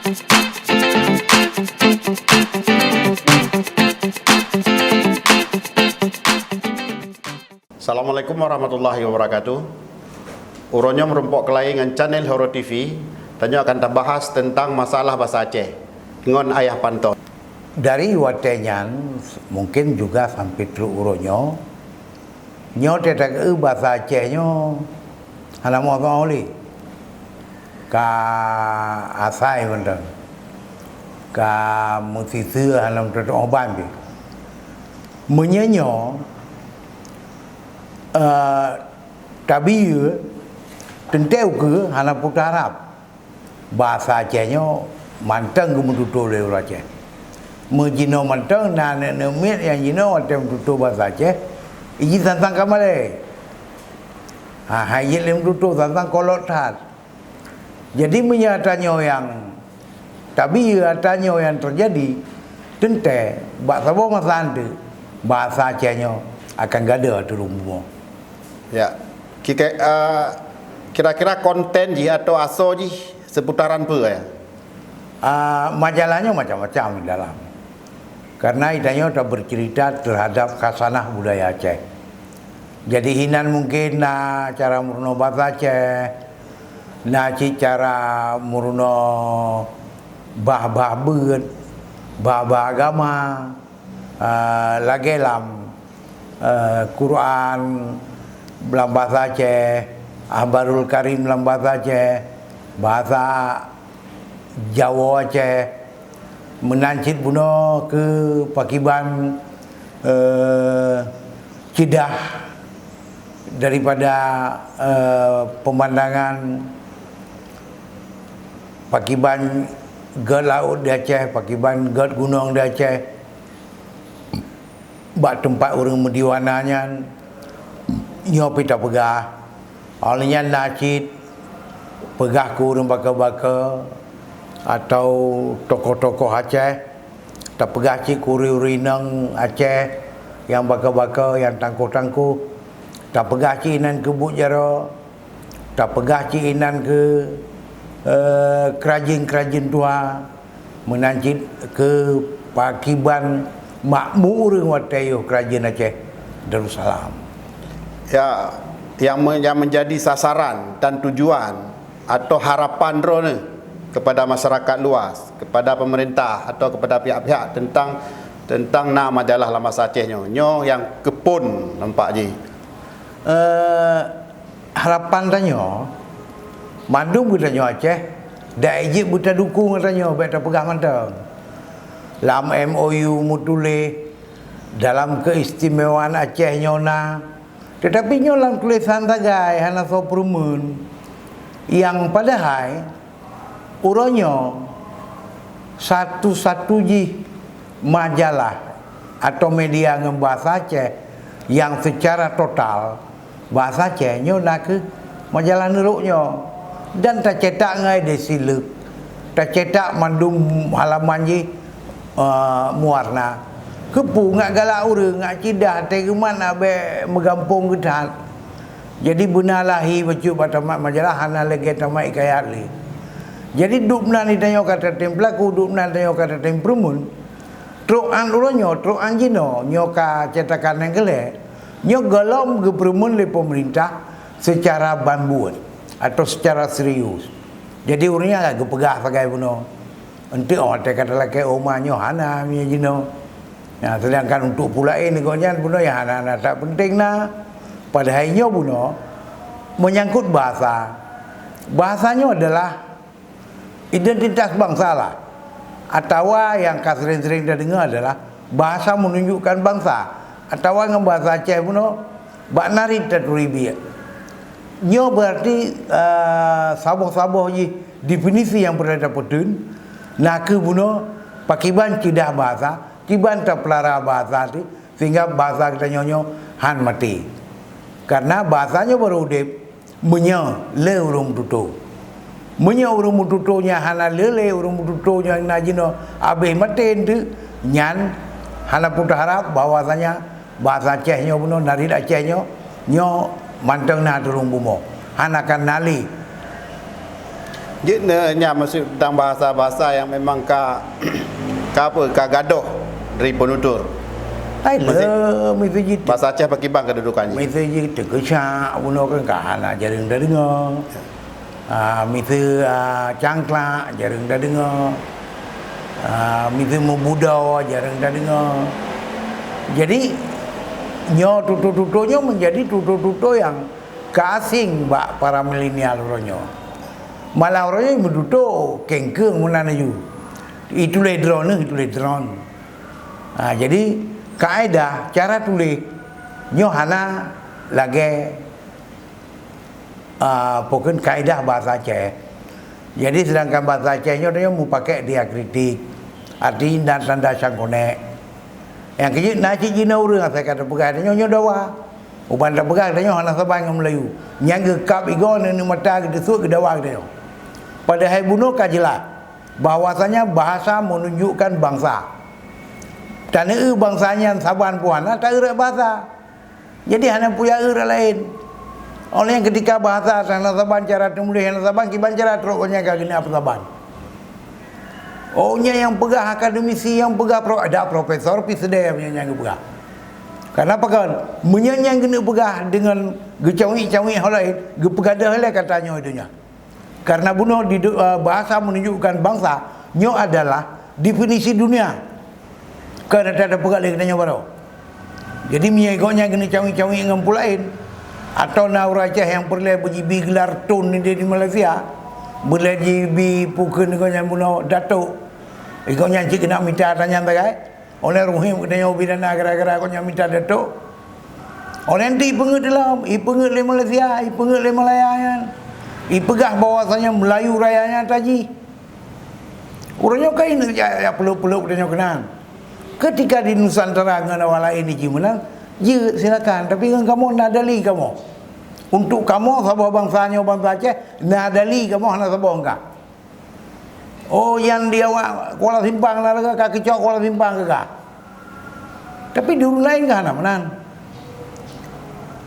Assalamualaikum warahmatullahi wabarakatuh. Uronyo merumpok kelai dengan channel Horo TV. Tanya akan terbahas tentang masalah bahasa Aceh ngon ayah pantau. Dari watenyan mungkin juga sampai truk uronyo. Nyo tetak bahasa Acehnya hana mau oli. Ka asai benda. Ka musisi hana tetak oban bi. Menyenyo tabi tenteu ke hana putar Arab bahasa Acehnya manteng ke mentutur le Aceh mejino manteng na nemit yang jino ada mentutur bahasa Aceh iji tentang kamale hayil mentutur tentang kolotat jadi menyatanya yang tabi atanya yang terjadi tente bahasa bahasa Acehnya akan gada terumbu. Ya, kira-kira konten ji atau aso ji seputaran apa ya? Majalahnya macam-macam di dalam. Karena idanya sudah bercerita terhadap khasanah budaya Aceh. Jadi hinan mungkin cara murno bahasa Aceh, cara murno bah-bah beut, bah-bah agama, lagi lam Quran dalam bahasa Aceh, Ahbarul Karim dalam bahasa Aceh, bahasa Jawa Aceh, menancit buno ke pakiban cidah daripada pemandangan pakiban ge laut di Aceh, pakiban ge gunung di Aceh, bak tempat orang mediwananya nyo pita pegah olehnya nacit pegah ku orang baka-baka atau tokoh-tokoh Aceh tak pegah cik kuri-uri nang Aceh yang baka-baka yang tangkuh-tangkuh tak pegah cik inan ke Bujaro tak pegah cik inan ke kerajin-kerajin tua menancit ke pakiban makmur watayuh kerajin Aceh Darussalam. Ya, yang menjadi sasaran dan tujuan atau harapan drone kepada masyarakat luas, kepada pemerintah atau kepada pihak-pihak tentang majalah Lama Aceh nyo yang kepun nampak ji. Harapan tanyo mandung butanyo Aceh dak ejik buta dukung tanyo beta pegah manteng. Dalam MOU mutule dalam keistimewaan Aceh nyona tetapi nyolang tulisan tagai hana so perumun yang padahal uronyo satu-satu ji majalah atau media ngebahasa Aceh yang secara total bahasa Aceh nyona ke majalah neruknya dan tak cetak ngai desiluk tak cetak mandung halaman ji muarna kepu ngak galak urang ngak cidah tegeman abe megampung gedat jadi benalahi bacu batamat majalah hana lagi tamat kayat li jadi dupna ni tanyo kata templaku dupna tanyo kata temprumun truan uronyo truan jino nyoka cetakan yang gelek nyo galom ge prumun le pemerintah secara banbuan atau secara serius jadi urangnya agak gepegah pakai buno ente te kata laki omanyo hana mi jino. Ya, sedangkan untuk pulain negonya buno ya anak-anak tak penting nah. Padahalnya buno menyangkut bahasa. Bahasanya adalah identitas bangsa lah. Atau yang sering-sering dah dengar adalah bahasa menunjukkan bangsa. Atau yang bahasa Aceh buno bak narik taturibi. Nyo berarti saboh-saboh ji definisi yang pernah dapatun. Nak ke buno pakiban cidah bahasa kiban tak pelara bahasa tu sehingga bahasa kita nyonyo han mati karena bahasanya baru udip menye le urung tutu menye urung tutunya hana le urung tutunya najino abih maten tu nyan hana putar harap bahwasanya bahasa Acehnya buno narid Acehnya nyo manteng na turung bumo hana kan nali Nya maksud tentang bahasa-bahasa yang memang ka gaduh dari penutur. Ai le mesti jitu. Bahasa Aceh pakai bang kedudukannya. Mesti jitu kesak buno kan kana jarang dah dengar. Mesti cangklak jarang dah dengar. Mesti membudau jarang dah dengar. Jadi nyo tutu-tutunya menjadi tutu-tutu yang kasing bak para milenial oronyo. Malah oronyo mendutu kengkeng mulana ju. Itu le drone. Jadi kaedah cara tulis nyo hana lagi pokok kaedah bahasa Aceh. Jadi sedangkan bahasa Aceh nyo dia mau pakai diakritik, arti dan tanda sangkonek. Yang kecil nasi jina urang saya kata pegang nyo dawa. Uban dah pegang nyo hana sabang ngam Melayu. Yang gekap igon ni mata ke desuk ke dawa dia. Pada hai bunuh kajelas bahwasanya bahasa menunjukkan bangsa. Dan bangsanya saban puana tak era bahasa. Jadi hanya punya era lain. Oleh yang ketika bahasa sana saban cara tulis hana saban kiban cara teroknya kagini apa saban. Ohnya yang pegah akademisi yang pegah ada profesor pi sedaya yang pegah. Karena apa kan? Menyanyang kena pegah dengan gecawi-cawi hal lain, gepegadah hal katanya itunya. Karena bunuh di bahasa menunjukkan bangsa, nyo adalah definisi dunia. Kerana ada pegak lagi tanya baru. Jadi menyegonya kena cawi-cawi dengan pulain. Atau naura Aceh yang perlu berjibi gelar tun ni di Malaysia. Boleh jibi pukul dengan bunuh datuk. Ikutnya cik nak minta tanya bagai. Oleh ruhim katanya bidana gara-gara ikutnya minta datuk. Oleh nanti ipengit dalam, ipengit le Malaysia, ipengit le Malayan. Ipegah bahawasanya Melayu rayanya taji. Orangnya kain ya peluk-peluk katanya kenal. Ketika di Nusantara dengan orang lain di menang, ya silakan. Tapi kan kamu nadali kamu. Untuk kamu sabah bangsanya bangsa Aceh, nadali kamu hana sabah enggak. Oh yang dia Kuala Simpang lah kaki cok Kuala Simpang ke kak. Tapi di orang lain kan menang.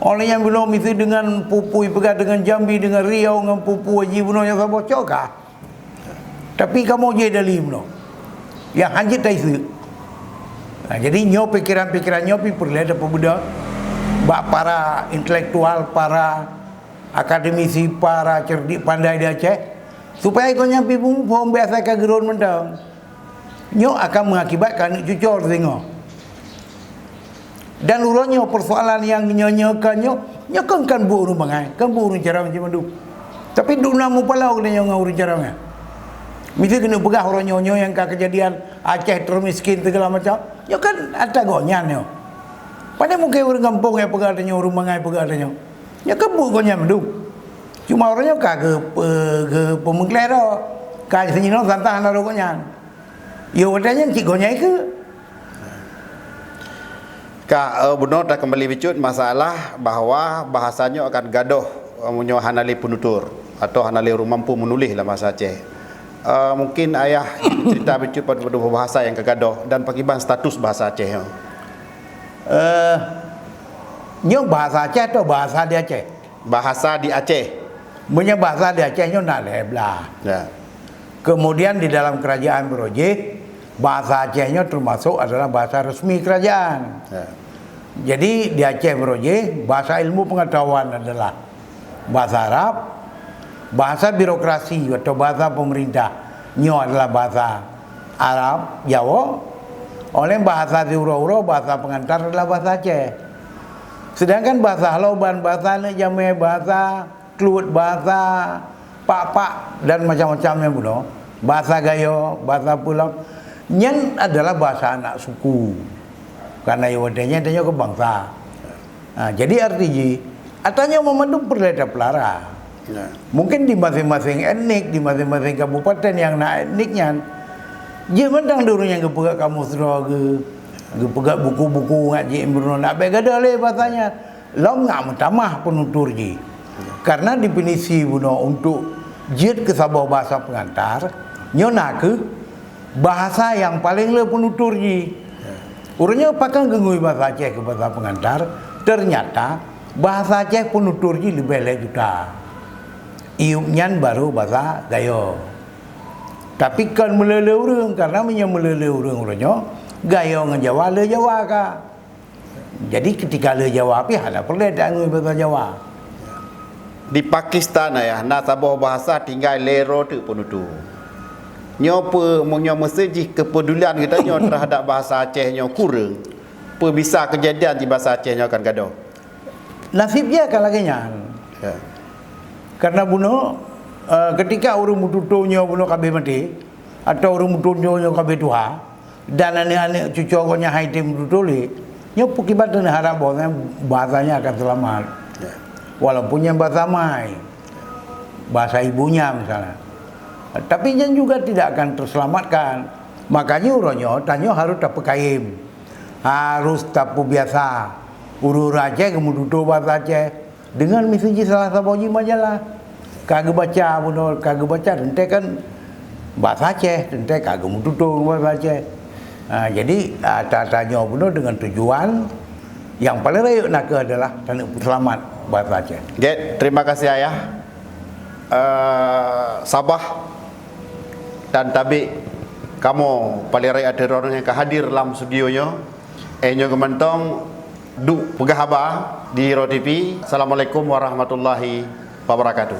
Oleh yang belum itu dengan Pupui pegat dengan Jambi dengan Riau dengan Pupu Haji bunuhnya sabah cok kak. Tapi kamu je dali bunuh. Yang hanjit tak isi. Jadi nyo pikiran-pikiran nyo perlu ada pemuda para intelektual, para akademisi, para cerdik pandai di Aceh supaya kau nyampi pun biasa ke gerun mentang. Nyo akan mengakibatkan cucur tengok. Dan urangnya persoalan yang nyo kan burung bangai, kan burung carang macam tu. Tapi duna mu palau kena nyo urang carangnya. Mesti kena pegah orang nyo yang kejadian Aceh termiskin segala macam. Yo kan ada gonyan yo. Pada mungkin orang kampung yang pegah tanya orang mangai pegah tanya. Ya kan bu gonyan mendung. Cuma orangnya kagak ke pemengklero. Kagak senyino santah naro gonyan. Yo adanya cik gonyan ke. Kak benar dah kembali bicut masalah bahawa bahasanya akan gaduh munyo hanali penutur atau hanali orang mampu menulis dalam bahasa Aceh. Mungkin ayah cerita bicu pada bahasa yang kegaduh dan pakiban status bahasa Aceh. Nyo bahasa Aceh atau bahasa di Aceh? Bahasa di Aceh. Punya bahasa di Aceh nyo nak leblah. Ya. Kemudian di dalam kerajaan Beroje, bahasa Acehnya termasuk adalah bahasa resmi kerajaan. Ya. Jadi di Aceh Beroje, bahasa ilmu pengetahuan adalah bahasa Arab. Bahasa birokrasi atau bahasa pemerintah nyo adalah bahasa Arab, Jawa. Oleh bahasa Tiuro-Uro, bahasa pengantar adalah bahasa Aceh. Sedangkan bahasa Halauban, bahasa Nejame, bahasa Kelut, bahasa Pak-Pak dan macam-macamnya buno. Bahasa Gayo, bahasa Pulau, nyen adalah bahasa anak suku. Karena iwadanya tanya ke bangsa. Jadi artinya atanya memandung perleda pelara. Ya. Mungkin di masing-masing etnik, di masing-masing kabupaten yang nak etniknya, dia mentang dulu yang kepegak kamu sudah kepegak buku-buku ngaji imbrun nak begada le bahasanya. Long ngak mentamah penutur ji. Karena definisi buno untuk jid ke sabah bahasa pengantar, nyona ke bahasa yang paling le penutur ji. Urangnya pakai gengui bahasa Aceh ke bahasa pengantar, ternyata bahasa Aceh penutur ji lebih le juta. iupnyan baru bahasa Gayo. Tapi kan melele urang karena melele urang urangnya Gayo dengan Jawa le Jawa ka. Jadi ketika le Jawa pi ada perlu tak ngui bahasa Jawa. Di Pakistan ya, nak sabah bahasa tinggal lero tu pun tu. Nyo pe monyo mesejih kepedulian kita nyo terhadap bahasa Aceh nyo kurang. Pe bisa kejadian di bahasa Aceh nyo akan gaduh. Nasib dia kalau kenyan. Ya. Karena buno ketika orang mututunya buno kabeh mati atau orang mututunya kabeh tua dan anak-anak cucu orangnya haite mututuli nyo pukibatan harap bahasanya akan selamat. Ya. Walaupun yang bahasa mai, bahasa ibunya misalnya. Tapi yang juga tidak akan terselamatkan. Makanya uronyo tanyo harus tapu kaim. Harus tapu biasa. Uru Aceh kemudian bahasa Aceh dengan misi salah satu majalah. Kagak baca buno kagak baca ente kan bahasa Aceh, ente kagak mututu bahasa Aceh. Jadi tanya buno dengan tujuan yang paling rayuk nak adalah tanah selamat bahasa Aceh. Get, terima kasih ayah. Sabah dan Tabik, kamu paling raya ada orang yang hadir dalam studionya. Enyo kementong du pegah haba di Hero TV. Assalamualaikum warahmatullahi wabarakatuh.